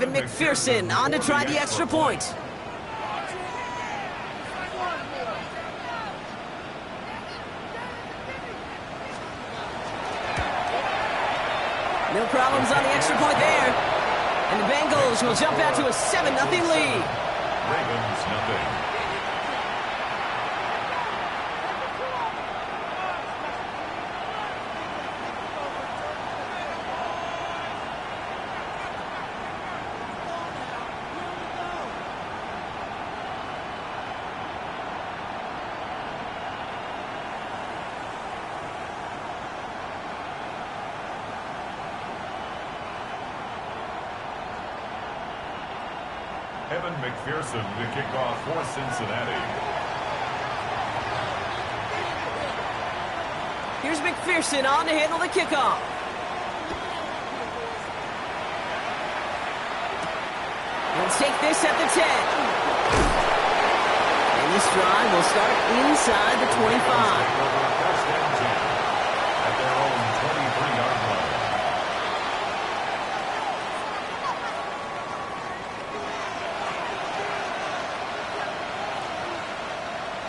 Evan McPherson on to try the extra point. No problems on the extra point there. And the Bengals will jump out to a 7-0 lead. Ravens nothing. Evan McPherson to kick off for Cincinnati. Here's McPherson on to handle the kickoff. Let's take this at the 10. And this drive will start inside the 25. First and 10 at their own 23-yard line.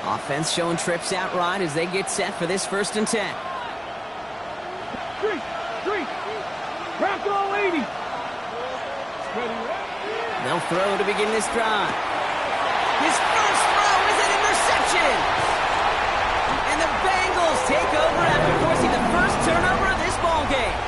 Offense showing trips out right as they get set for this 1st and 10. Three. Crack all 80. They'll throw to begin this drive. His first throw is an interception. And the Bengals take over after forcing the first turnover of this ball game.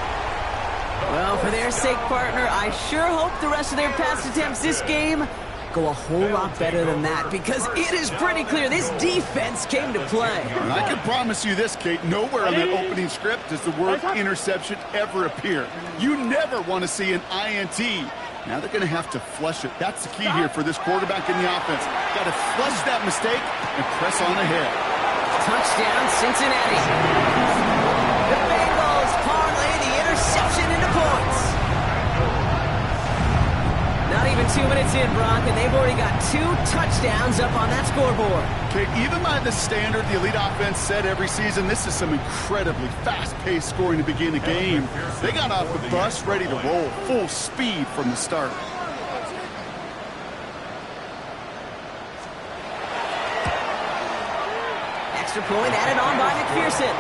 Well, for their sake, partner, I sure hope the rest of their pass attempts this game go a whole lot better than that, because it is pretty clear this defense came to play. And I can promise you this, Kate, nowhere on that opening script does the word interception ever appear. You never want to see an INT. Now they're going to have to flush it. That's the key here for this quarterback in the offense. Got to flush that mistake and press on ahead. Touchdown, Cincinnati. The Bengals parlay the interception into points. Not even 2 minutes in, Brock, and they've already got 2 touchdowns up on that scoreboard. Okay, even by the standard the elite offense set every season, this is some incredibly fast-paced scoring to begin a game. They got off the bus ready to roll, full speed from the start. Extra point added on by McPherson.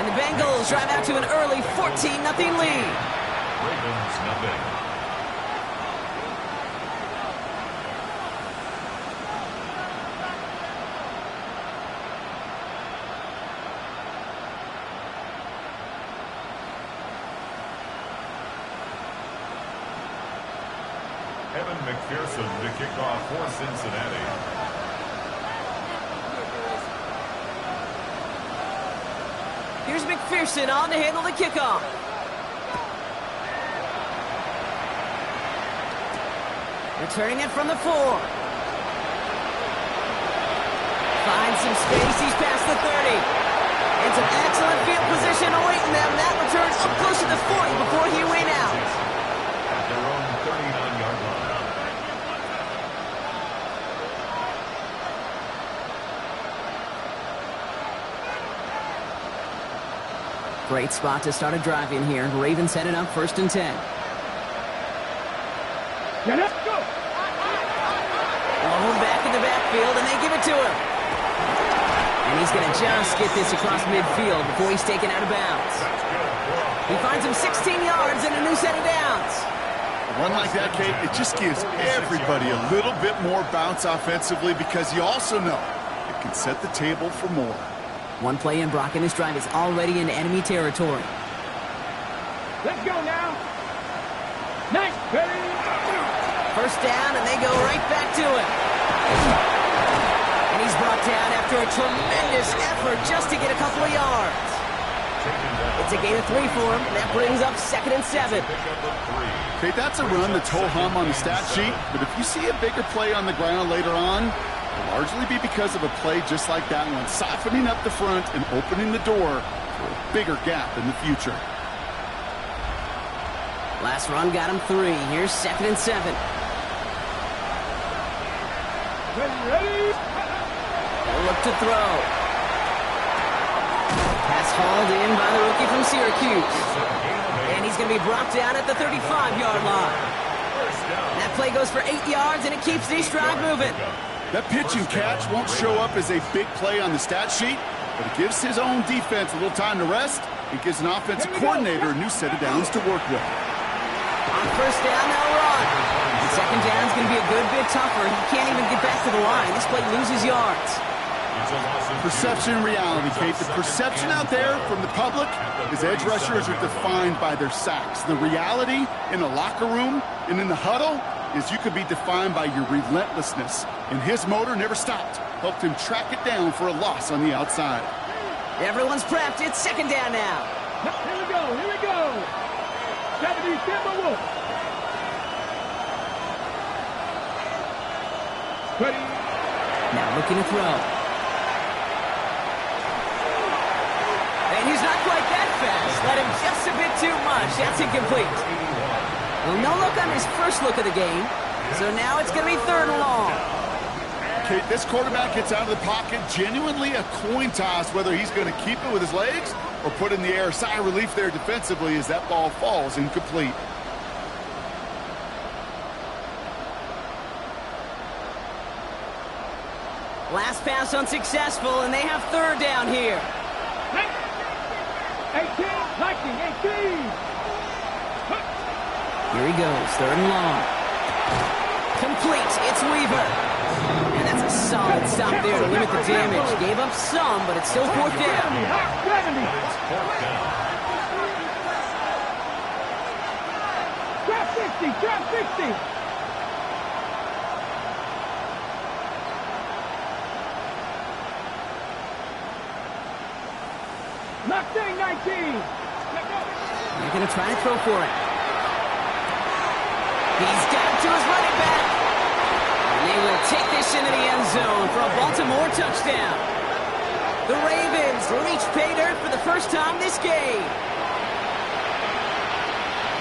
And the Bengals drive out to an early 14-0 lead. Ravens nothing. Evan McPherson to kick off for Cincinnati. Here's McPherson on to handle the kickoff. Returning it from the 4. Finds some space, he's past the 30. And some excellent field position awaiting them. That return up close to the 40 before he went out. At their own 39-yard line. Great spot to start a drive in here. Ravens headed up 1st and 10. Yeah, let's go. Long back in the backfield, and they give it to him. And he's going to just get this across midfield before he's taken out of bounds. He finds him 16 yards and a new set of downs. A run like that, Kate, it just gives everybody a little bit more bounce offensively, because you also know it can set the table for more. One play in, Brock, and this drive is already in enemy territory. Let's go now. Nice. Ready. First down, and they go right back to it. And he's brought down after a tremendous effort just to get a couple of yards. It's a gain of 3 for him, and that brings up 2nd and 7. Okay, that's a run that's ho-hum on the stat sheet, but if you see a bigger play on the ground later on, it'll largely be because of a play just like that one, softening up the front and opening the door for a bigger gap in the future. Last run got him 3. Here's 2nd and 7. Ready. Look to throw. Pass hauled in by the rookie from Syracuse. And he's going to be brought down at the 35-yard line. That play goes for 8 yards, and it keeps this drive moving. That pitch and catch won't show up as a big play on the stat sheet, but it gives his own defense a little time to rest. It gives an offensive coordinator a new set of downs to work with. On first down, they'll run. And second down's going to be a good bit tougher. He can't even get back to the line. This play loses yards. Perception and reality, Kate. The perception out there from the public is edge rushers are defined by their sacks. The reality in the locker room and in the huddle is you could be defined by your relentlessness. And his motor never stopped. Helped him track it down for a loss on the outside. Everyone's prepped. It's second down now. Here we go, here we go. 70 Timberwolves. Ready. Now looking to throw. And he's not quite that fast. Let him just a bit too much. That's incomplete. Well, no look on his first look of the game. So now it's going to be third and long. Kate, this quarterback gets out of the pocket, genuinely a coin toss whether he's going to keep it with his legs or put it in the air. Sigh of relief there defensively as that ball falls incomplete. Last pass unsuccessful, and they have third down here. 18, 19, 18. Here he goes, third and long. Complete, it's Weaver. And that's a solid stop there to limit the damage. Gave up some, but it's still fourth down. Drop 60, drop 60. Knocked in 19. They're going to try to throw for it. He's got it to his running back. And they will take this into the end zone for a Baltimore touchdown. The Ravens reach pay dirt for the first time this game.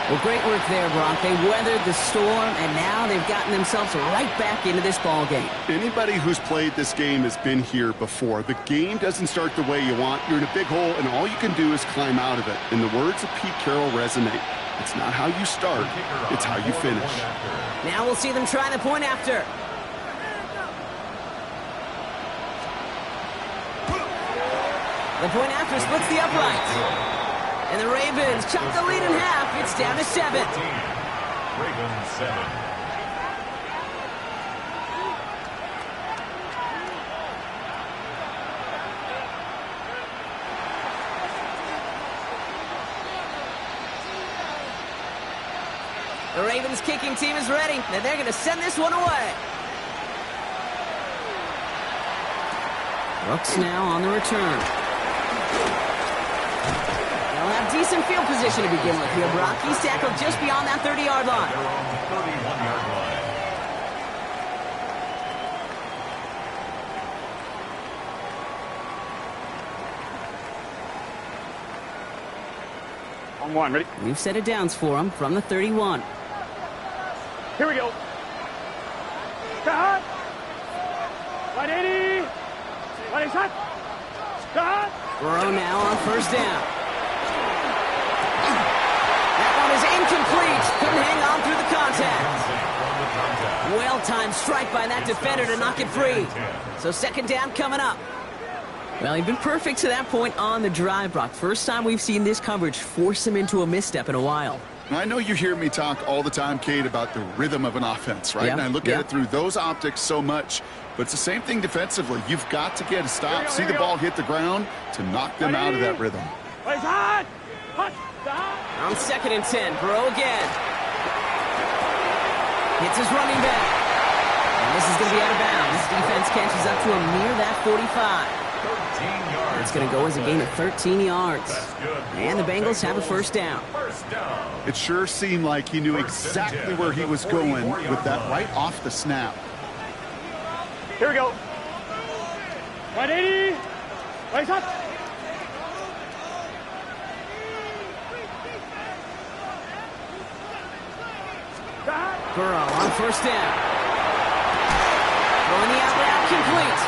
Well, great work there, Brock. They weathered the storm, and now they've gotten themselves right back into this ball game. Anybody who's played this game has been here before. The game doesn't start the way you want. You're in a big hole, and all you can do is climb out of it. And the words of Pete Carroll resonate. It's not how you start, it's how you finish. Now we'll see them try the point after. The point after splits the uprights. And the Ravens chop the lead in half. It's down to 7. Ravens 7. The Ravens kicking team is ready, and they're going to send this one away. Brooks now on the return. They'll have decent field position to begin with here, Brock. He's tackled just beyond that 30-yard line. They're on the 31-yard line. On one, ready? We've set it downs for him from the 31. Here we go. Start. 180. 180 shot. Start. Burrow now on first down. That one is incomplete. Couldn't hang on through the contact. Well-timed strike by that defender to knock it free. So second down coming up. Well, he'd been perfect to that point on the drive, Brock. First time we've seen this coverage force him into a misstep in a while. I know you hear me talk all the time, Kate, about the rhythm of an offense, right? Yeah, And I look at it through those optics so much. But it's the same thing defensively. You've got to get a stop, see the ball hit the ground to knock them out of that rhythm. On second and 10, Burrow again. Hits his running back. And this is going to be out of bounds. Defense catches up to him near that 45. 13 yards. It's going to go as a gain of 13 yards. And the Bengals have a first down. First down. It sure seemed like he knew exactly where he was going with that right off the snap. Here we go. 180. Right shot. Burrow on first down. Throwing the out route complete.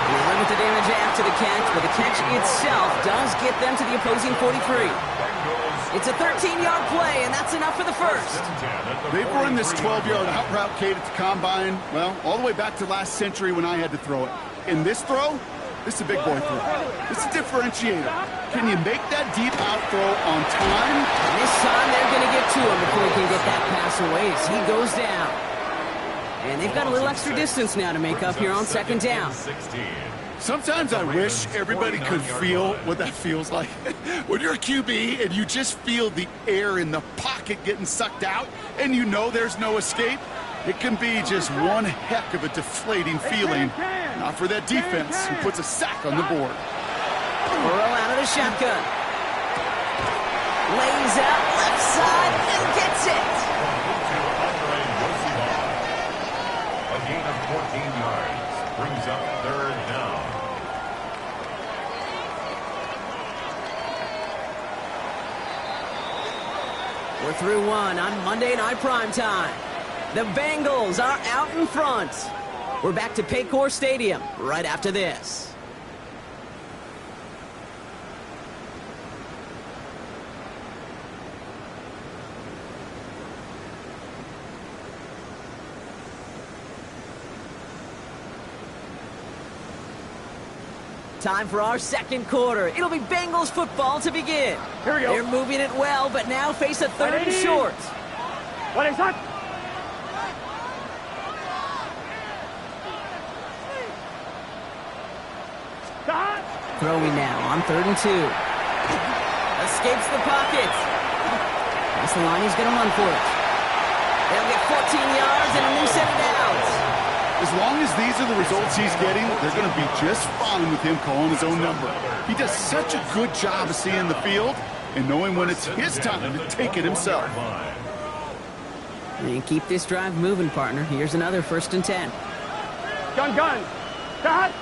He done with the damage after the catch, but the catch itself does get them to the opposing 43. It's a 13-yard play, and that's enough for the first. They've run this 12-yard out route, Kate, at the combine, well, all the way back to last century when I had to throw it. In this throw, this is a big boy throw. This is a differentiator. Can you make that deep out throw on time? And this time, they're going to get to him before he can get that pass away as he goes down. And they've got a little extra distance now to make up here on second down. Sometimes I wish everybody could feel what that feels like. When you're a QB and you just feel the air in the pocket getting sucked out and you know there's no escape, it can be just one heck of a deflating feeling. Not for that defense who puts a sack on the board. Burrow out of the shotgun. Lays out left side and gets it. A gain of 14 yards brings up third down. We're through one on Monday Night Primetime. The Bengals are out in front. We're back to Paycor Stadium right after this. Time for our second quarter. It'll be Bengals football to begin. Here we go. They're moving it well, but now face a third and short. What is that? Throwing now on 3rd and 2. Escapes the pocket. That's the line, he's going to run for it. They'll get 14 yards and a new set of downs. As long as these are the results he's getting, they're going to be just fine with him calling his own number. He does such a good job of seeing the field and knowing when it's his time to take it himself. And keep this drive moving, partner. Here's another 1st and 10. Gun. Start.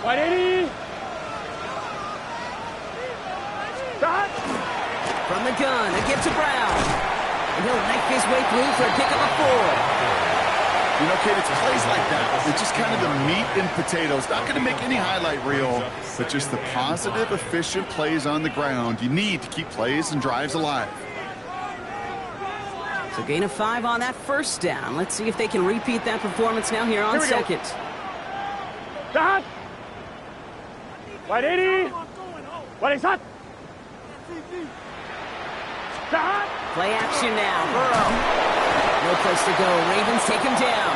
180. Start. From the gun, a give to Brown. And he'll knife his way through for a pickup of 4. You know, Kate, it's plays like that. They're just kind of the meat and potatoes. Not going to make any highlight reel, but just the positive, efficient plays on the ground. You need to keep plays and drives alive. So gain of 5 on that 1st down. Let's see if they can repeat that performance now here on 2nd. Start. 180. What is that? Start. Play action now. Burrow. No place to go. Ravens take him down.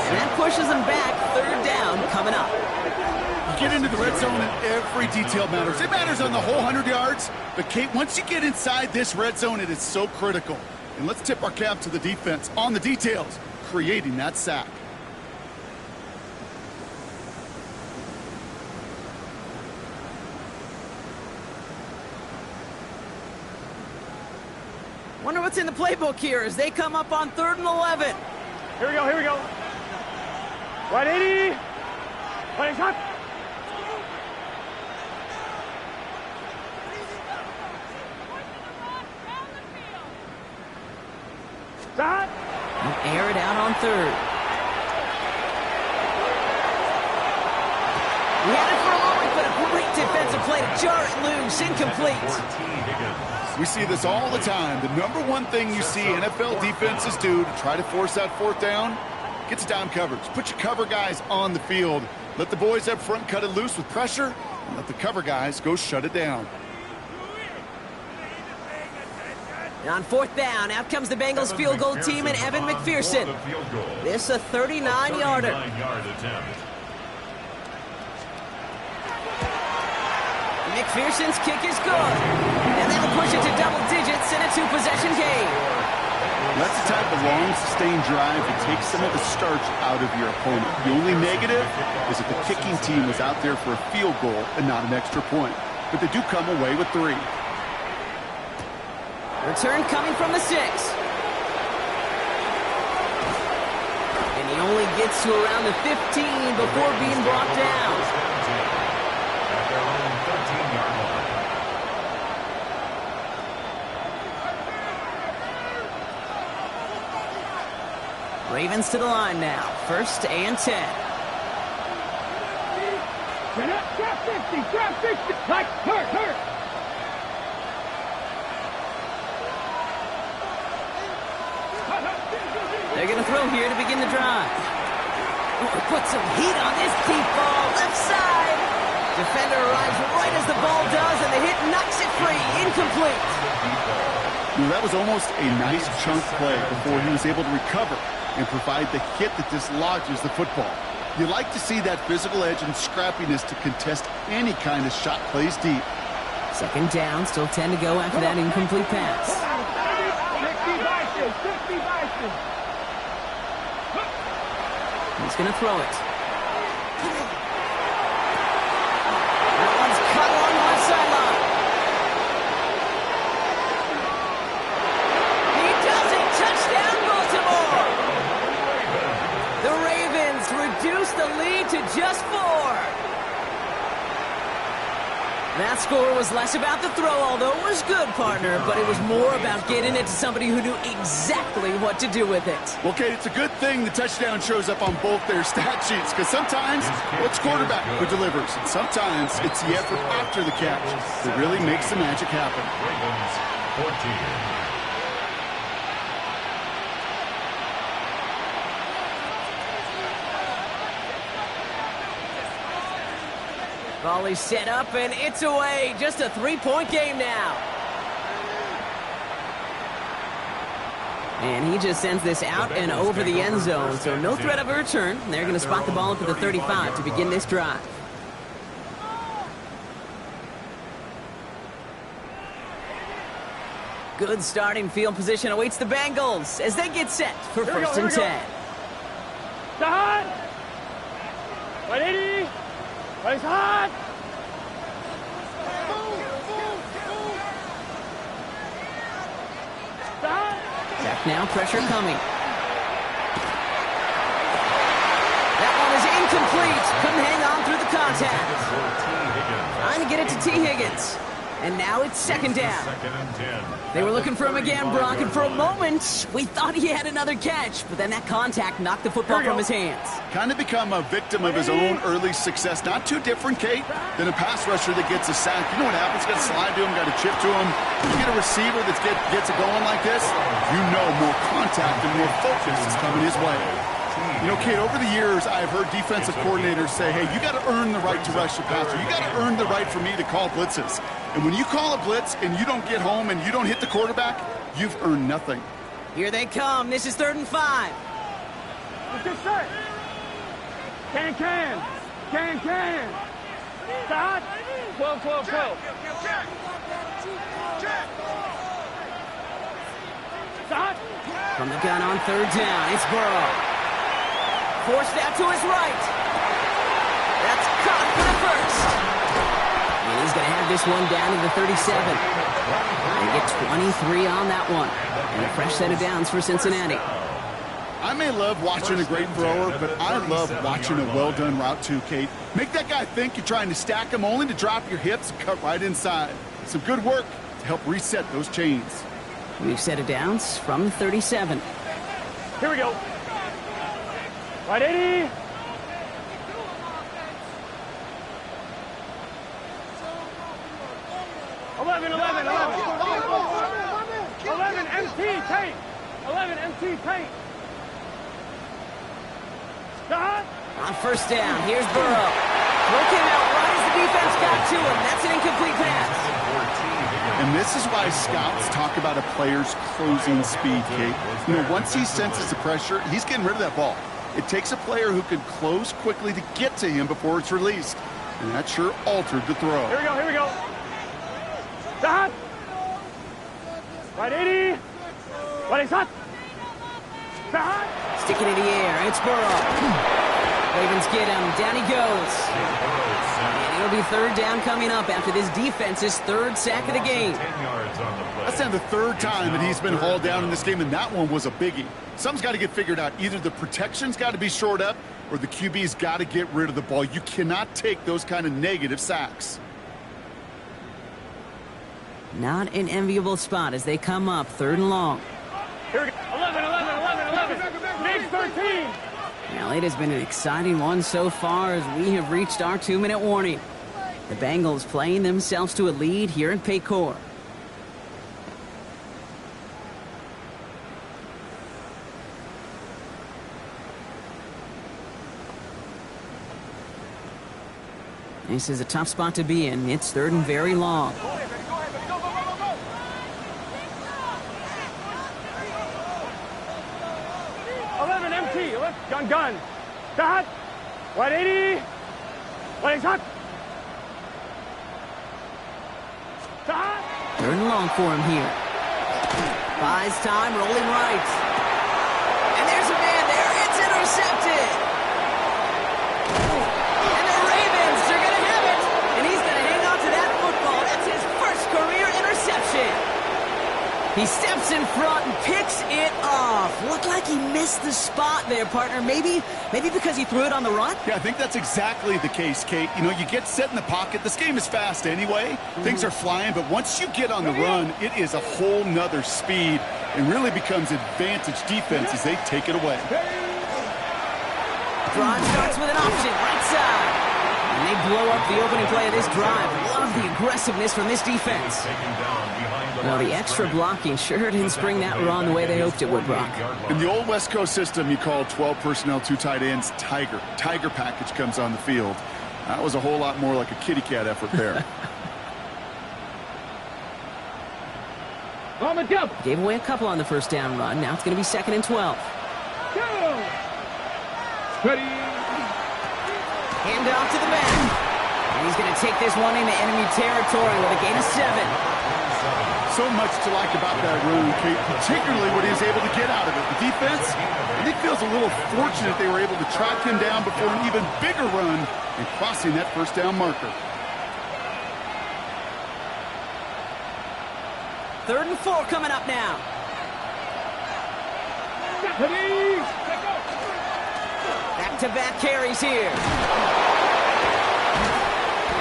And that pushes them back. 3rd down coming up. You get into the red zone and every detail matters. It matters on the whole 100 yards. But, Kate, once you get inside this red zone, it is so critical. And let's tip our cap to the defense on the details, creating that sack. Wonder what's in the playbook here as they come up on 3rd and 11. Here we go. 180. What is that? Start. Air it out on 3rd. We had it for a moment, but a great defensive play to jar it loose. Incomplete. We see this all the time. The number one thing you see NFL defenses do to try to force that 4th down, get to down coverage. Put your cover guys on the field. Let the boys up front cut it loose with pressure, and let the cover guys go shut it down. And on 4th down, out comes the Bengals field goal team and Evan McPherson. This a 39-yarder. McPherson's kick is good. And that'll push it to double digits in a 2-possession game. That's the type of long, sustained drive that takes some of the starch out of your opponent. The only negative is if the kicking team was out there for a field goal and not an extra point. But they do come away with 3. Return coming from the 6. And he only gets to around the 15 before being brought down. At their own 13-yard line. Ravens to the line now. 1st and 10. Drop 60. Like, hurt. They're going to throw here to begin the drive. Put some heat on this deep ball. Left side. Defender arrives right as the ball does, and the hit knocks it free. Incomplete. That was almost a nice chunk play before he was able to recover and provide the hit that dislodges the football. You like to see that physical edge and scrappiness to contest any kind of shot plays deep. Second down, still 10 to go after that incomplete pass. 60 Bison. He's going to throw it. That one's cut along the left sideline. He does it. Touchdown, Baltimore. The Ravens reduce the lead to just 4. That score was less about the throw, although it was good, partner, but it was more about getting it to somebody who knew exactly what to do with it. Well, Kate, it's a good thing the touchdown shows up on both their stat sheets, because sometimes it's quarterback who delivers, and sometimes it's the effort after the catch that really makes the magic happen. Ravens 14. Volley set up, and it's away. Just a 3-point game now. And he just sends this out and over the end zone, so no threat of a return. They're going to spot the ball up at the 35 to begin this drive. Good starting field position awaits the Bengals as they get set for first and 10. Start. 180. It's hot! Back now, pressure coming. That one is incomplete. Couldn't hang on through the contact. Trying to get it to T. Higgins. And now it's second down. They were looking for him again, Brock, and for a moment, we thought he had another catch, but then that contact knocked the football from his hands. Kind of become a victim of his own early success. Not too different, Kate, than a pass rusher that gets a sack. You know what happens? Got to slide to him, got to chip to him. You get a receiver that gets it going like this, you know more contact and more focus is coming his way. You know, Kate, over the years, I've heard defensive coordinators say, hey, you got to earn the right to rush the passer. You got to earn the right for me to call blitzes. And when you call a blitz and you don't get home and you don't hit the quarterback, you've earned nothing. Here they come. This is 3rd and 5. Let's get set. Can. Start. 12. Start. From the gun on 3rd down, it's Burrow. Forced out to his right. That's caught for the first. And he's going to have this one down to the 37. They get 23 on that one. And a fresh set of downs for Cincinnati. I may love watching a great thrower, but I love watching a well-done route too, Kate. Make that guy think you're trying to stack him only to drop your hips and cut right inside. Some good work to help reset those chains. New set of downs from the 37. Here we go. 180. 11 MT tank. Start. On 1st down, here's Burrow. Throw came out right as the defense got to him. That's an incomplete pass. And this is why scouts talk about a player's closing speed, Kate. You know, once he senses the pressure, he's getting rid of that ball. It takes a player who can close quickly to get to him before it's released. And that sure altered the throw. Here we go. Start. 180. What is that? Start. Sticking in the air, it's Burrow. Ravens get him, down he goes. And it'll be 3rd down coming up after this defense's 3rd sack of the game. That's now the 3rd time that he's been hauled down in this game, and that one was a biggie. Something's got to get figured out. Either the protection's got to be shored up, or the QB's got to get rid of the ball. You cannot take those kind of negative sacks. Not an enviable spot as they come up 3rd and long. Here we go. 11. Big 13. Now, it has been an exciting one so far as we have reached our 2-minute warning. The Bengals playing themselves to a lead here in Paycor. This is a tough spot to be in. It's third and very long. Gun. Start. 180. What is hot? Start. Third and long for him here. Buys time, rolling right. And there's a man there. It's intercepted. And the Ravens are going to have it. And he's going to hang on to that football. That's his first career interception. He steps in front and picks it off. Looked like he missed the spot there, partner. Maybe because he threw it on the run? Yeah, I think that's exactly the case, Kate. You know, you get set in the pocket. This game is fast anyway. Things are flying, but once you get on the run, it is a whole nother speed and really becomes advantage defense as they take it away. Drive starts with an option, right side. And they blow up the opening play of this drive. Love the aggressiveness from this defense. Well, the extra blocking sure didn't spring that run the way they hoped it would, Brock. In the old West Coast system, you call 12 personnel, 2 tight ends, Tiger. Tiger package comes on the field. That was a whole lot more like a kitty cat effort there. Gave away a couple on the first down run. Now it's going to be 2nd and 12. Go. Ready. Hand off to the back. And he's going to take this one into enemy territory with a gain of 7. So much to like about that run, Kate, particularly what he was able to get out of it. The defense, I think, feels a little fortunate they were able to track him down before an even bigger run and crossing that first down marker. 3rd and 4 coming up now. Back-to-back carries here.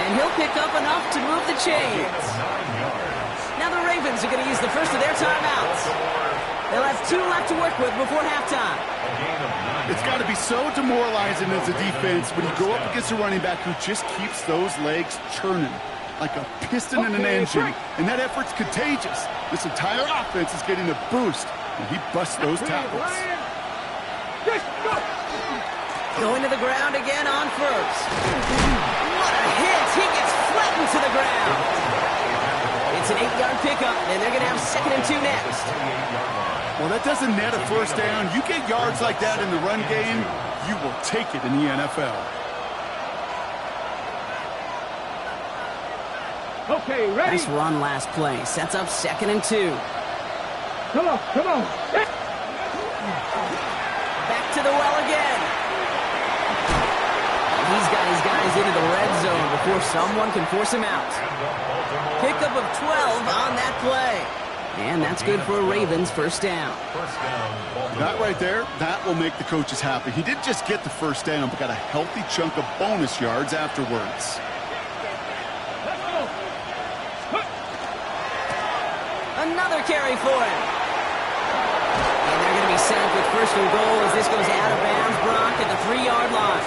And he'll pick up enough to move the chains. Now the Ravens are going to use the first of their timeouts. They'll have 2 left to work with before halftime. It's got to be so demoralizing as a defense when you go up against a running back who just keeps those legs churning like a piston in an engine. And that effort's contagious. This entire offense is getting a boost, and he busts those tackles. Going to the ground again on first. What a hit! He gets flattened to the ground. It's an 8-yard pickup, and they're going to have 2nd and 2 next. Well, that doesn't net a first down. You get yards like that in the run game, you will take it in the NFL. Okay, ready. Nice run last play. Sets up 2nd and 2. Come on, come on. Back to the well again. He's got his guys into the red zone before someone can force him out. Pickup of 12 on that play. And that's good for a Ravens first down. That right there, that will make the coaches happy. He didn't just get the first down, but got a healthy chunk of bonus yards afterwards. Another carry for him. And they're going to be set up with 1st and goal as this goes out of bounds, Brock, at the 3-yard line.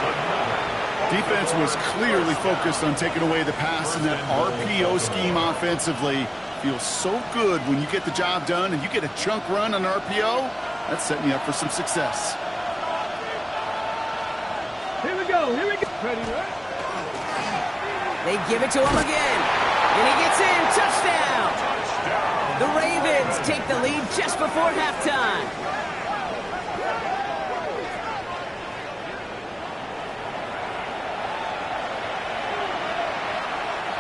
Defense was clearly focused on taking away the pass in that RPO scheme offensively. Feels so good when you get the job done and you get a chunk run on RPO. That's setting you up for some success. Here we go. Ready, right? They give it to him again. And he gets in. Touchdown. The Ravens take the lead just before halftime.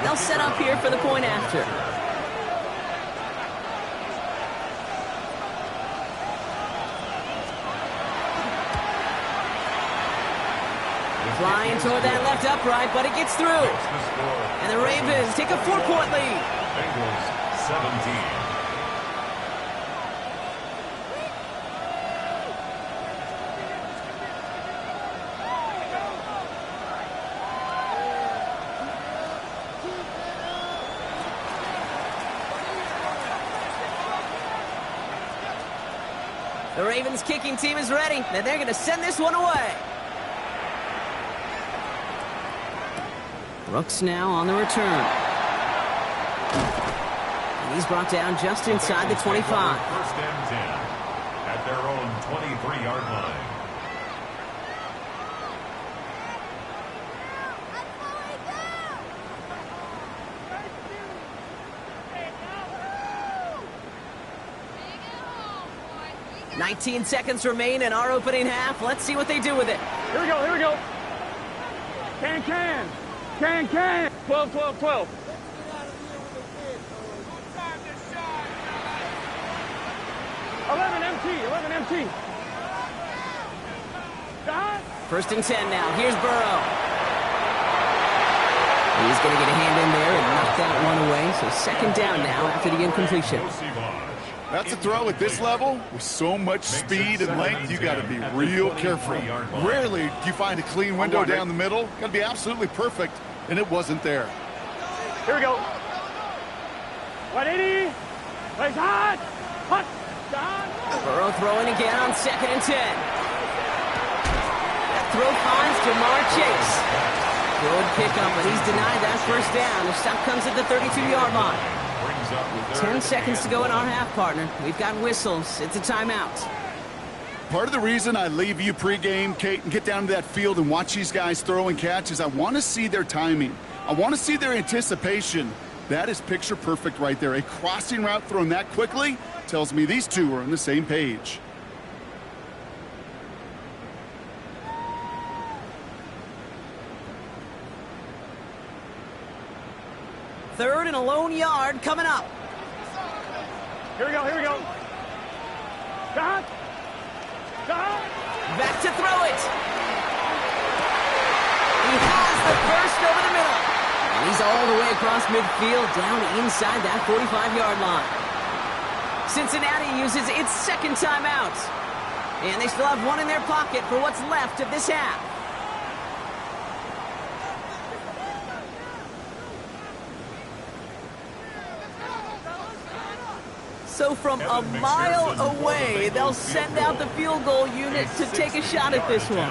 They'll set up here for the point after. Flying toward that left upright, but it gets through. And the Ravens take a 4-point lead. Bengals 17. The Ravens kicking team is ready, and they're going to send this one away. Brooks now on the return. And he's brought down just inside the 25. First and 10 at their own 23-yard line. – 19 seconds remain in our opening half. Let's see what they do with it. Here we go, here we go. Can. 12. 11 empty. First and 10 now. Here's Burrow. He's going to get a hand in there and knock that one away. So second down now after the incompletion. That's a throw at this level. With so much speed and length, you got to be real careful. Rarely do you find a clean window down the middle. Got to be absolutely perfect, and it wasn't there. Here we go. 180. Plays hot. Burrow throwing again on second and 10. That throw finds Jamar Chase. Good pickup, but he's denied that first down. The stop comes at the 32-yard line. 10 seconds to go in our half, partner. We've got whistles. It's a timeout. Part of the reason I leave you pregame, Kate, and get down to that field and watch these guys throw and catch is I want to see their timing. I want to see their anticipation. That is picture perfect right there. A crossing route thrown that quickly tells me these two are on the same page. Third and a lone yard coming up. Here we go. Back to throw it. He has the burst over the middle. And he's all the way across midfield down inside that 45-yard line. Cincinnati uses its second timeout. And they still have one in their pocket for what's left of this half. So from a mile away, they'll send out the field goal unit to take a shot at this one.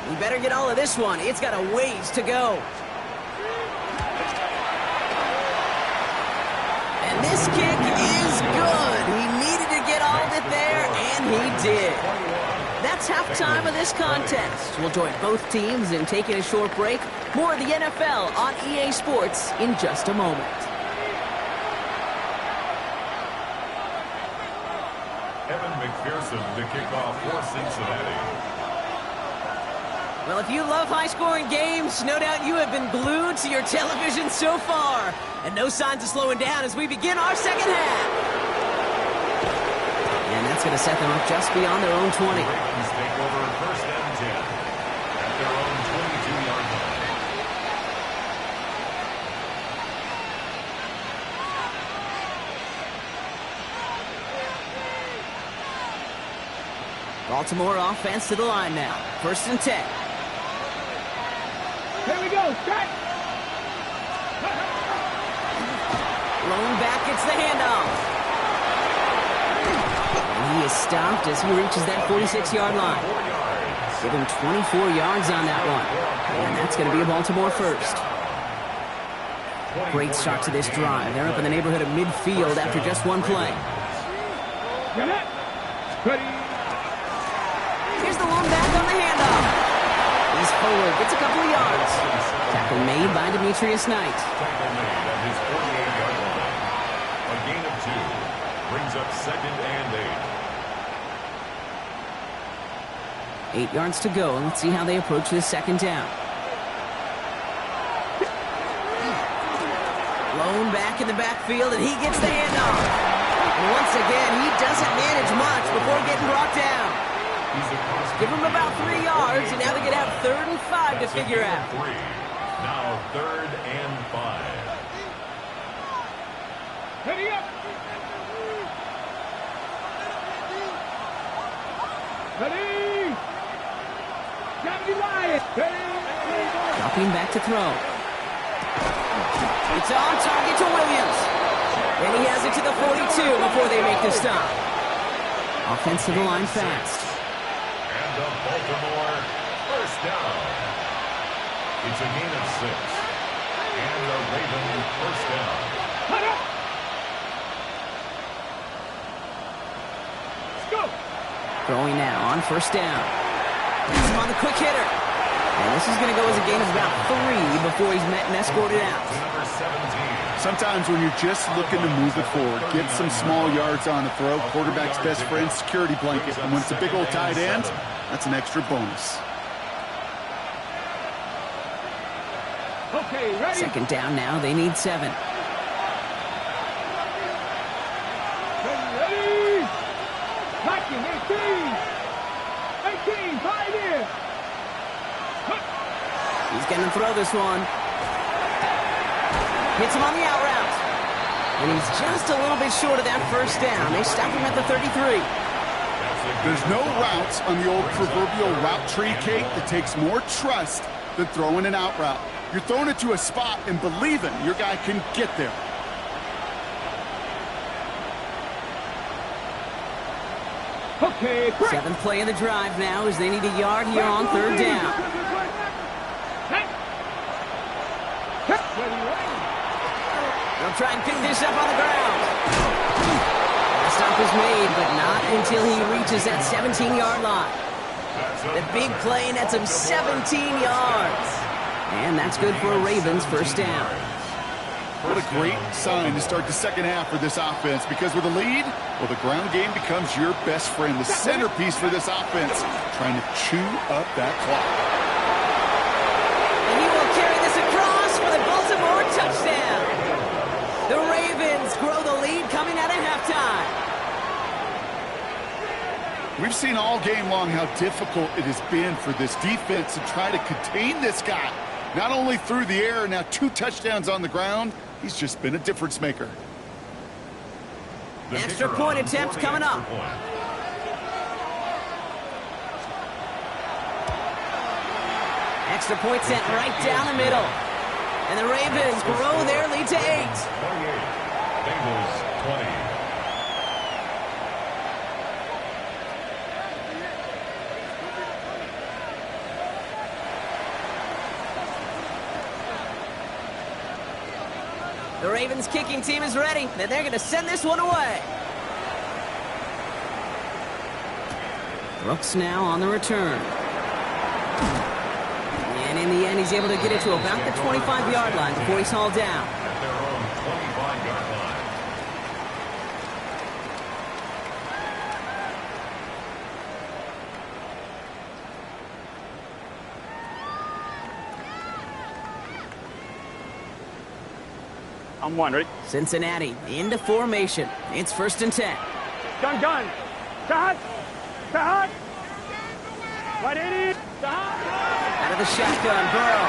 We better get all of this one. It's got a ways to go. And this kick is good. He needed to get all of it there, and he did. That's halftime of this contest. We'll join both teams in taking a short break. More of the NFL on EA Sports in just a moment. McPherson to kick off for Cincinnati. Well, if you love high-scoring games, no doubt you have been glued to your television so far. And no signs of slowing down as we begin our second half. And that's going to set them up just beyond their own 20. Ravens take over first and 10 at their own 22-yard line. Baltimore offense to the line now. First and 10. Here we go. Set. Lone back gets the handoff. And he is stopped as he reaches that 46-yard line. Give him 24 yards on that one. And that's going to be a Baltimore first. Great start to this drive. They're up in the neighborhood of midfield after just one play. Here's the lone back on the handoff. He's forward, gets a couple of yards. Tackle made by Demetrius Knight. Tackle made at his 48-yard line. A gain of 2 brings up second and 8. 8 yards to go, and let's see how they approach this second down. Lone back in the backfield, and he gets the handoff. And once again, he doesn't manage much before getting brought down. Give him about 3 yards, and now they're going to have 3rd and 5 to figure out. Now 3rd and 5. Ready up. Ready. Dropping back to throw. It's on target to Williams. And he has it to the 42 before they make the stop. Offensive line fast. And the Baltimore first down. It's a gain of 6. And the Ravens first down. Let's go. Throwing now on first down. He's on the quick hitter. And this is going to go as a gain of about 3 before he's met and escorted out. Number 17. Sometimes when you're just looking to move it forward, get some small yards on the throw, quarterback's best friend, security blanket. And when it's a big old tight end, that's an extra bonus. Okay, ready? Second down now. They need 7. Ready? Knocking 18, 5 in. He's going to throw this one. Hits him on the out route. And he's just a little bit short of that first down. They stop him at the 33. There's no routes on the old proverbial route tree, Kate, that takes more trust than throwing an out route. You're throwing it to a spot and believing your guy can get there. Okay, break. 7th play of the drive now as they need a yard here on third down. They'll try and pick this up on the ground. The stop is made, but not until he reaches that 17-yard line. The big play nets him 17 yards. And that's good for a Ravens first down. What a great sign to start the second half for this offense, because with a lead, well, the ground game becomes your best friend, the centerpiece for this offense, trying to chew up that clock. And he will carry this across for the Baltimore touchdown. The Ravens grow the lead coming out of halftime. We've seen all game long how difficult it has been for this defense to try to contain this guy. Not only through the air, now 2 touchdowns on the ground. He's just been a difference maker. The Extra kicker point on attempt for the coming extra up. point. Extra point sent right down the middle. And the Ravens grow their lead to 8. 28. Bengals 20. The Ravens kicking team is ready, and they're going to send this one away. Brooks now on the return. And in the end, he's able to get it to about the 25-yard line before he's hauled down. At their own 25-yard line. I'm one, ready? Cincinnati into formation. It's 1st and 10. Gun. Shot. 180. Out of the shotgun, Burrow.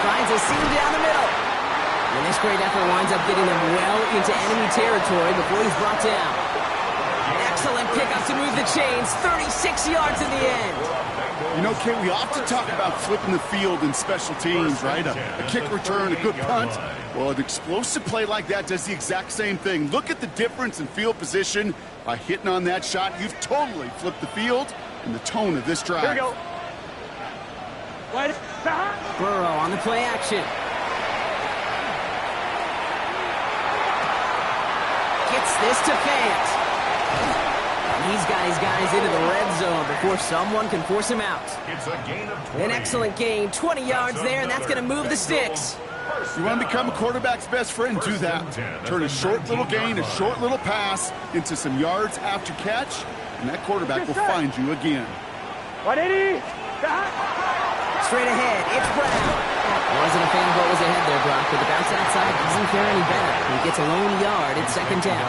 Finds a seam down the middle. And this great effort winds up getting them well into enemy territory before he's brought down. Excellent pickup to move the chains. 36 yards in the end. You know, Kate, we often talk about flipping the field in special teams, right? A kick return, a good punt. Well, an explosive play like that does the exact same thing. Look at the difference in field position. By hitting on that shot, you've totally flipped the field and the tone of this drive. Here we go. Burrow on the play action. Gets this to Fant. And he's got his guys into the red zone before someone can force him out. It's a gain of 20. An excellent gain, 20 yards there, and that's going to move the sticks. You want to become a quarterback's best friend, do that. Turn a short little gain, a short little pass into some yards after catch, and that quarterback will find you again. 180. Straight ahead, it's Brown. Wasn't a fan of what was ahead there, Brock, but the bounce outside doesn't fare any better. He gets a lone yard at 2nd down.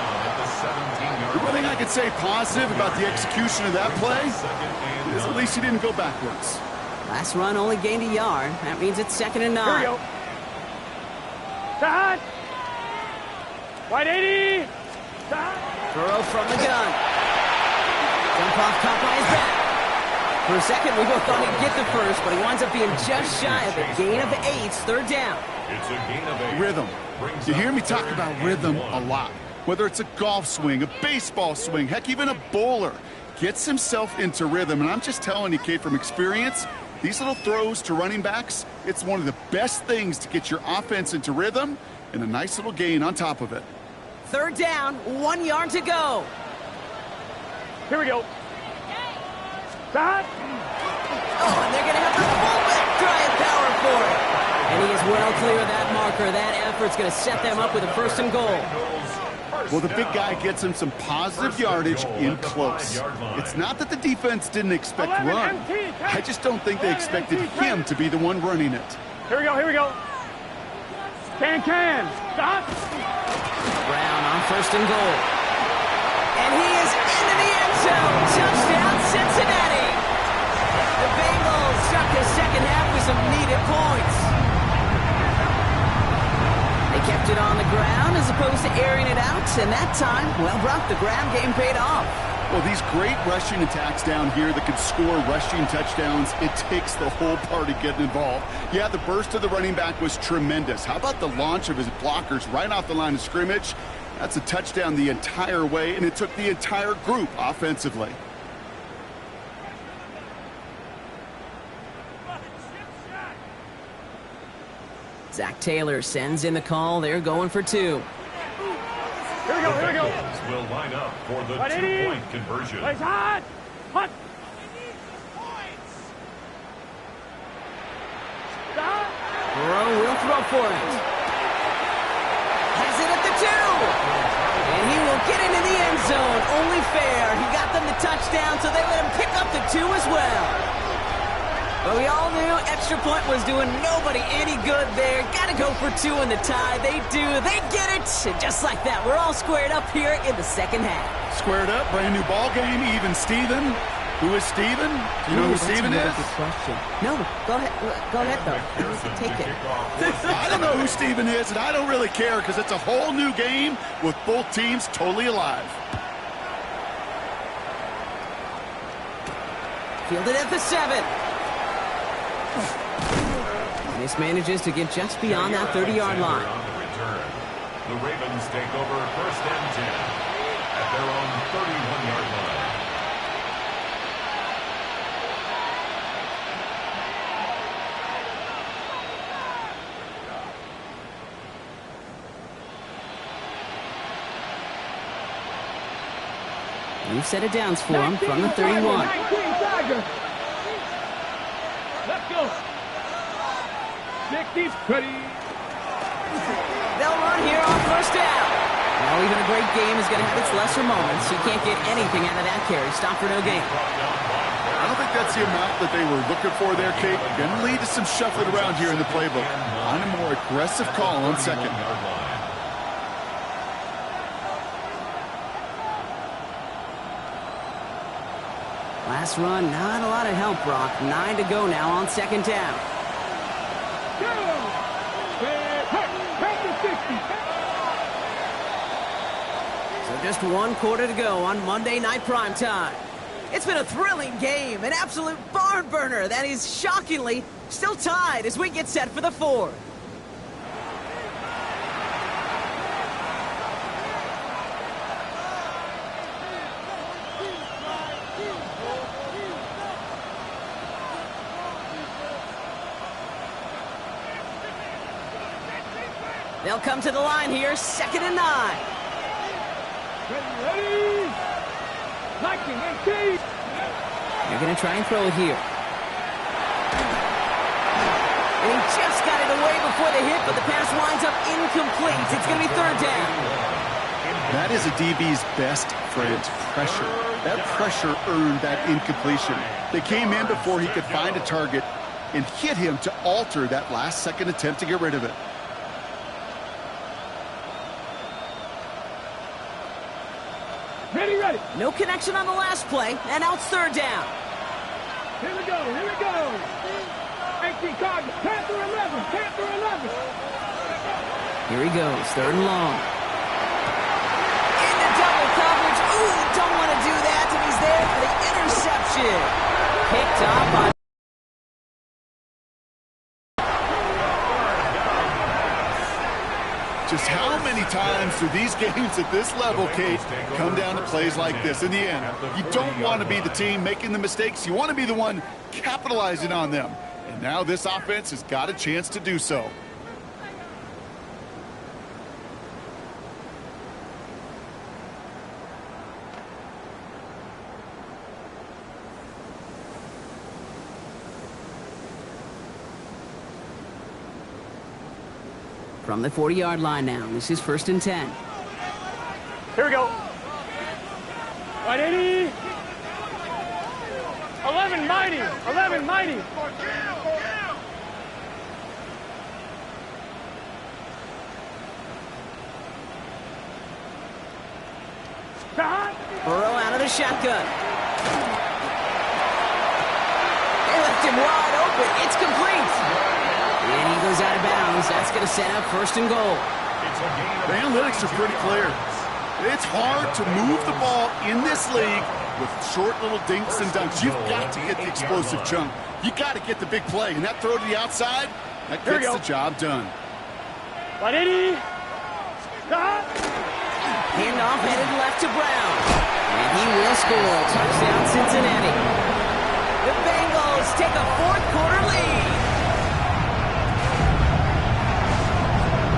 The one thing I could say positive about the execution of that play is at least he didn't go backwards. Last run only gained a yard. That means it's 2nd and 9. Here we go. Shot. 180. Burrow from the gun. Jump off caught by his back. For a second, we both thought he'd get the first, but he winds up being just shy of a gain of 8, 3rd down. It's a gain of 8. Rhythm. You hear me talk about rhythm a lot. Whether it's a golf swing, a baseball swing, heck, even a bowler gets himself into rhythm. And I'm just telling you, Kate, from experience, These little throws to running backs, it's one of the best things to get your offense into rhythm and a nice little gain on top of it. Third down, 1 yard to go. Here we go. Stop. Oh, and they're going to have the fullback try and power for it. And he is well clear of that marker. That effort's going to set them up with a 1st and goal. Well, the big guy gets him some positive yardage in close. It's not that the defense didn't expect run. I just don't think they expected him to be the one running it. Here we go, here we go. Can. Stop. Brown on 1st and goal. And he is into the end zone. Touchdown, Cincinnati. The Bengals struck the second half with some needed points. They kept it on the ground as opposed to airing it out. And that time, well, Brock, the ground game paid off. Well, these great rushing attacks down here that can score rushing touchdowns, it takes the whole party getting involved. Yeah, the burst of the running back was tremendous. How about the launch of his blockers right off the line of scrimmage? That's a touchdown the entire way, and it took the entire group offensively. Zach Taylor sends in the call. They're going for 2. Here we go, here we go. Will line up for the 2-point conversion. Place hot. Hot. Stop. Burrow will throw for it. Has it at the 2. And he will get into the end zone. Only fair. He got them the touchdown, so they let him pick up the 2 as well. But we all knew extra point was doing nobody any good there. Got to go for 2 in the tie. They do. They get it. And just like that, we're all squared up here in the second half. Squared up, brand new ball game, even Steven. Who is Steven? Do you know who Steven is? Good question. No, go ahead. Go ahead, though. Take it. I don't know who Steven is, and I don't really care because it's a whole new game with both teams totally alive. Fielded at the 7. Mismanages to get just beyond that 30-yard line. The Ravens take over 1st and 10 at their own 31-yard line. New set of downs for him from the 31. Let's go. 60's pretty. They'll run here on 1st down. Well, even a great game is going to have its lesser moments. You can't get anything out of that carry. Stop for no gain. I don't think that's the amount that they were looking for there, Kate. Going to lead to some shuffling around here in the playbook. On a more aggressive call on 2nd. Last run, not a lot of help, Brock. 9 to go now on 2nd down. So just 1 quarter to go on Monday Night Primetime. It's been a thrilling game, an absolute barn burner that is shockingly still tied as we get set for the 4th. They'll come to the line here, 2nd and 9. Ready. Liking and key. They're going to try and throw it here. And he just got it away before the hit, but the pass winds up incomplete. It's going to be 3rd down. That is a DB's best friend, pressure. That pressure earned that incompletion. They came in before he could find a target and hit him to alter that last-second attempt to get rid of it. Ready. No connection on the last play, and now it's 3rd down. Here we go. 18 Cardinals, Panther 11. Here he goes, 3rd and long. Into double coverage. Ooh, don't want to do that, and he's there for the interception. Picked up on... Just how many times do these games at this level, Kate, come down to plays like this? In the end, you don't want to be the team making the mistakes. You want to be the one capitalizing on them. And now this offense has got a chance to do so. From the 40-yard line now. This is 1st and 10. Here we go. 180. 11 mighty. 11 mighty. Burrow out of the shotgun. They left him wide open. It's complete. And he goes out of bounds. That's going to set up 1st and goal. The analytics are pretty clear. It's hard to move the ball in this league with short little dinks and dunks. You've got to get the explosive chunk. You got to get the big play. And that throw to the outside, that gets the job done. 180. Handoff headed left to Brown. And he will score. Touchdown, Cincinnati. The Bengals take a 4th quarter lead.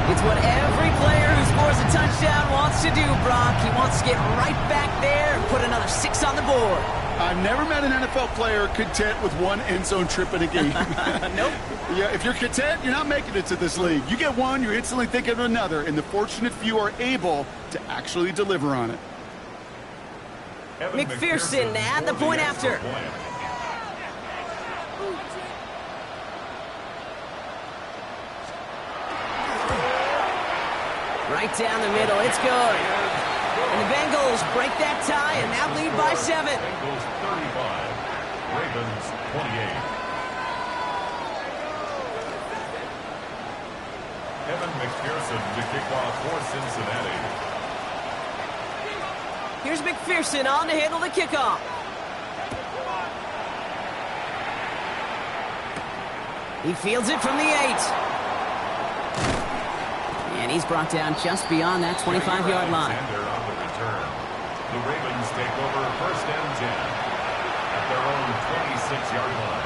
It's what every player who scores a touchdown wants to do, Brock. He wants to get right back there and put another 6 on the board. I've never met an NFL player content with one end zone trip in a game. Nope. Yeah, if you're content, you're not making it to this league. You get one, you're instantly thinking of another, and the fortunate few are able to actually deliver on it. McPherson at the point after. Right down the middle, it's good. And the Bengals break that tie and now lead by 7. Bengals 35, Ravens 28. Evan McPherson to kick off for Cincinnati. Here's McPherson on to handle the kickoff. He fields it from the 8. And he's brought down just beyond that 25-yard line. On the return. The Ravens take over 1st and 10 at their own 26-yard line.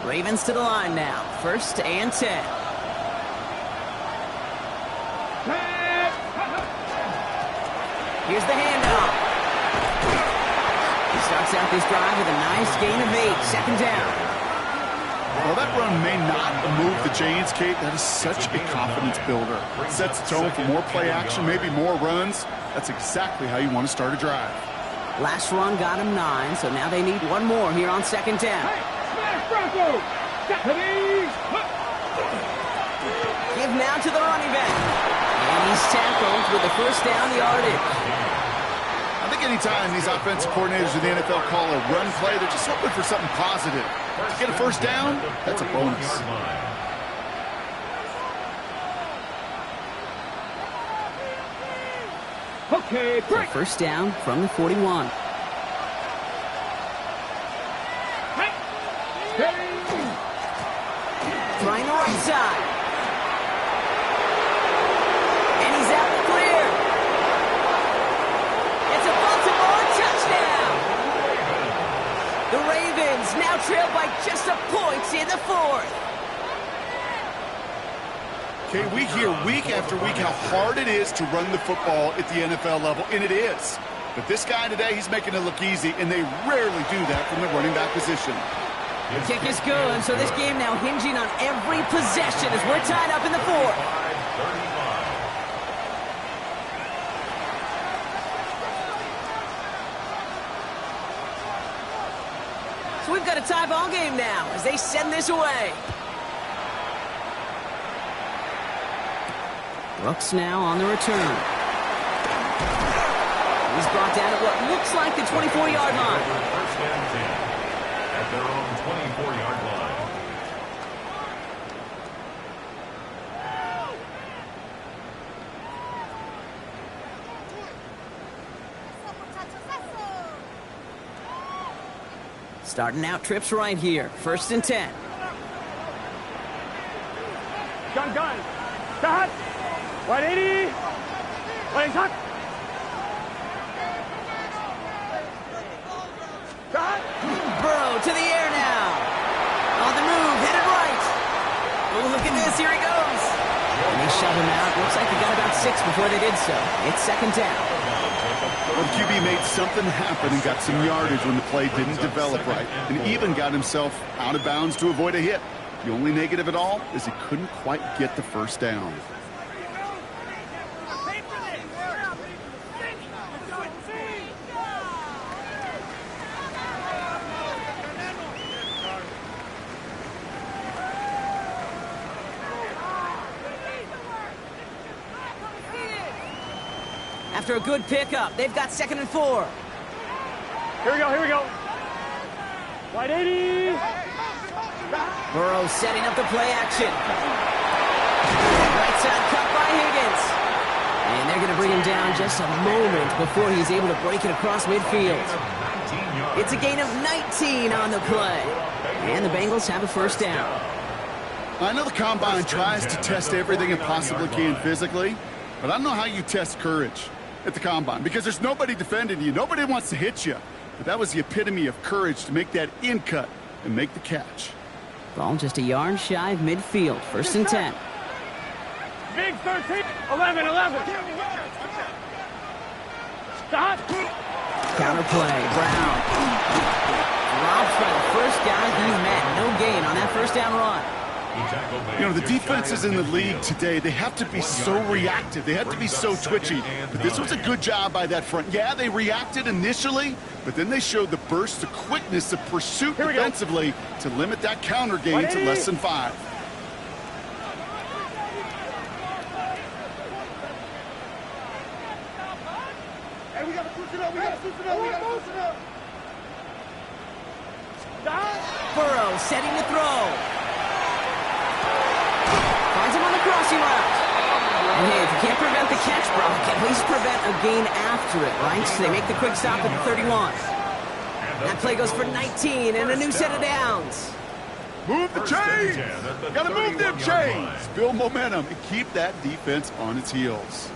Ravens to the line now. 1st and 10. Here's the handoff. He starts out this drive with a nice gain of 8. 2nd down. Well, that run may not move the chains, Kate. That is such a confidence builder. It sets the tone for more play action, maybe more runs. That's exactly how you want to start a drive. Last run got him 9, so now they need one more here on 2nd down. Give now to the running back. And he's tackled with the 1st down yardage. I think anytime these offensive coordinators in the NFL call a run play, they're just hoping for something positive. To get a 1st down, that's a bonus. Okay, break. 1st down from the 41. Trying the right side. And he's out the clear. It's a Baltimore touchdown. The Ravens now trail by just a point in the 4th. Okay, we hear week after week how hard it is to run the football at the NFL level, and it is. But this guy today, he's making it look easy, and they rarely do that from the running back position. The kick is good, so this game now hinging on every possession as we're tied up in the 4th. 35. So we've got a tie ball game now as they send this away. Brooks now on the return. He's brought down at what looks like the 24-yard line. 1st and 10 at their own 24-yard line. Starting out trips right here. 1st and 10. Gun. Start. 180. Playing hot. Start. Burrow to the air now. On the move, headed right. Oh, look at this. Here he goes. And they shove him out. Looks like they got about 6 before they did so. It's 2nd down. Well, QB made something happen and got some yardage when the play didn't develop right, and even got himself out of bounds to avoid a hit. The only negative at all is he couldn't quite get the 1st down. After a good pickup, they've got 2nd and 4. Here we go. 180. Burrow setting up the play action. Right side cut by Higgins. And they're going to bring him down just a moment before he's able to break it across midfield. It's a gain of 19 on the play. And the Bengals have a 1st down. I know the Combine tries to test everything it possibly can physically, but I don't know how you test courage at the Combine, because there's nobody defending you. Nobody wants to hit you. But that was the epitome of courage to make that in cut and make the catch. Ball just a yard shy of midfield. 1st and 10. Big 13. 11. Start. Counter play. Brown. Drops by the 1st guy he's met. No gain on that 1st down run. You know, the defenses in the league today, they have to be so reactive. They have to be so twitchy. But this was a good job by that front. Yeah, they reacted initially, but then they showed the burst, the quickness of pursuit defensively to limit that counter gain to less than 5. Hey, we got to push it up. We got to push it up. Burrow setting to throw. Finds him on the crossing route. And hey, if you can't prevent the catch, Brock, at least prevent a gain after it, right? So they make the quick stop at the 31. That play goes for 19 and a new set of downs. Move the chains! Gotta move them chains! Build momentum and keep that defense on its heels.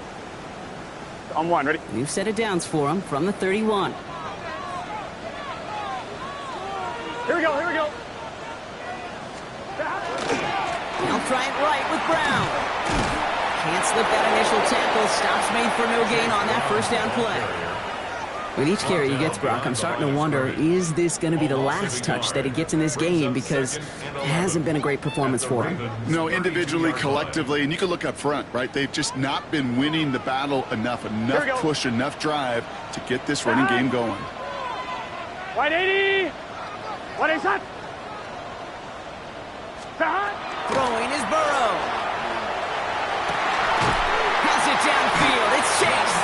On 1, ready? New set of downs for him from the 31. Here we go. They'll try it right with Brown. Can't slip that initial tackle. Stops made for no gain on that 1st down play. With each carry he gets, Brock, I'm starting to wonder, is this going to be the last touch that he gets in this game? Because it hasn't been a great performance for him. No, individually, collectively, and you can look up front, right? They've just not been winning the battle enough push, enough drive to get this running game going. 180. 180 shot. Throwing is Burrow. Has it downfield. It's Chase.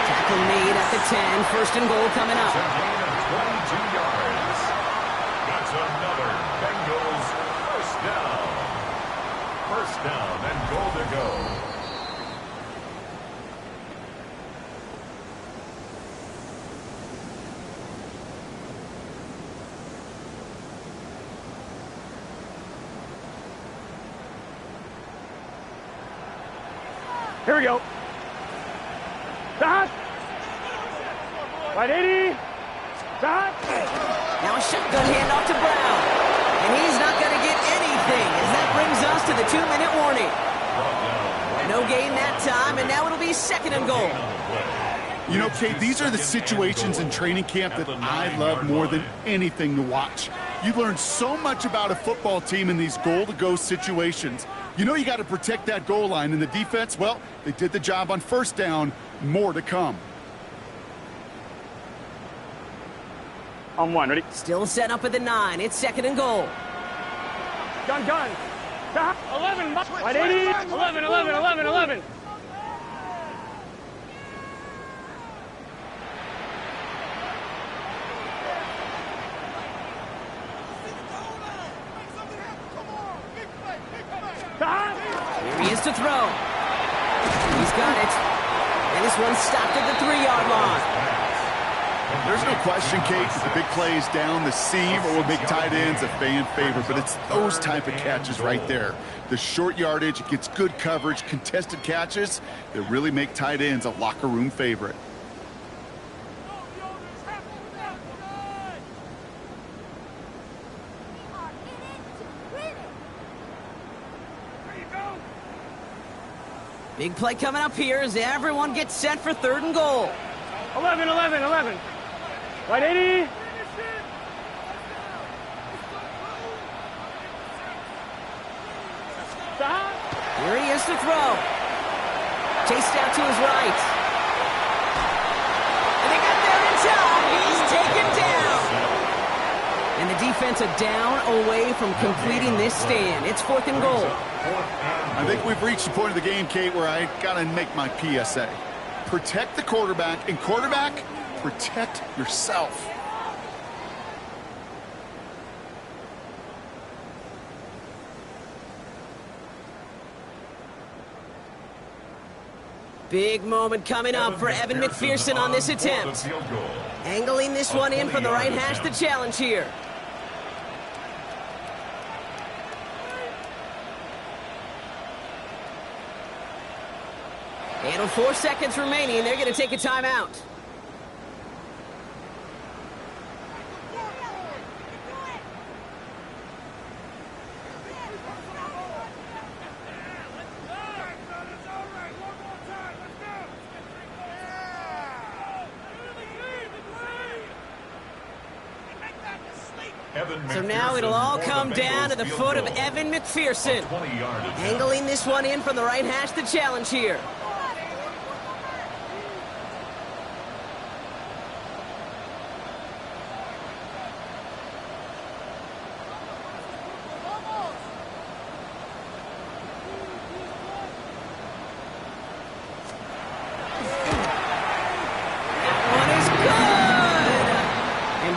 Tackle made at the 10. 1st and goal coming up. It's a gain of 22 yards. That's another Bengals 1st down. 1st down and goal to go. Here we go. Start. 180. Start. Now a shotgun handoff to Brown. And he's not going to get anything as that brings us to the 2-minute warning. No gain that time, and now it'll be 2nd and goal. You know, Kate, these are the situations in training camp that I love more than anything to watch. You learn so much about a football team in these goal-to-go situations. You know you got to protect that goal line, and the defense, well, they did the job on 1st down. More to come. On 1, ready? Still set up at the 9. It's 2nd and goal. Gun. Stop. 11. 180. 11. Here he is to throw. He's got it. And this one's stopped at the 3-yard line. There's no question, Kate, the big plays down the seam or big tight ends a fan favorite, but it's those type of catches right there. The short yardage, it gets good coverage, contested catches that really make tight ends a locker room favorite. Big play coming up here as everyone gets set for 3rd and goal. 11, 11, 11. Right 80. Stop. Here he is to throw. Chased out to his right. And they got there in time. He's taken down. And the defense a down away from completing this stand. It's 4th and goal. I think we've reached the point of the game, Kate, where I got to make my PSA. Protect the quarterback, and quarterback, protect yourself. Big moment coming up for Evan McPherson on this attempt. Angling this one in from the right hash, the challenge here. And with 4 seconds remaining, they're going to take a timeout. So now it'll all come down to the foot of Evan McPherson. Angling this one in from the right hash, the challenge here.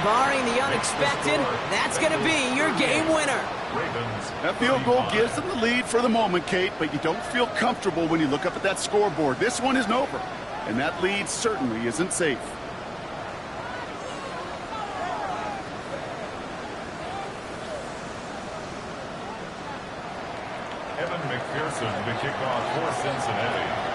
Barring the unexpected, that's going to be your game winner. That field goal gives them the lead for the moment, Kate, but you don't feel comfortable when you look up at that scoreboard. This one isn't over, and that lead certainly isn't safe. Evan McPherson to kick off for Cincinnati.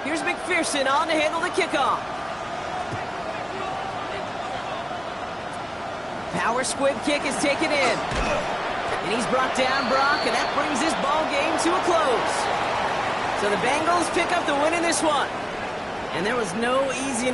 Here's McPherson on to handle the kickoff. Power squib kick is taken in. And he's brought down, Brock, and that brings this ball game to a close. So the Bengals pick up the win in this one. And there was no easy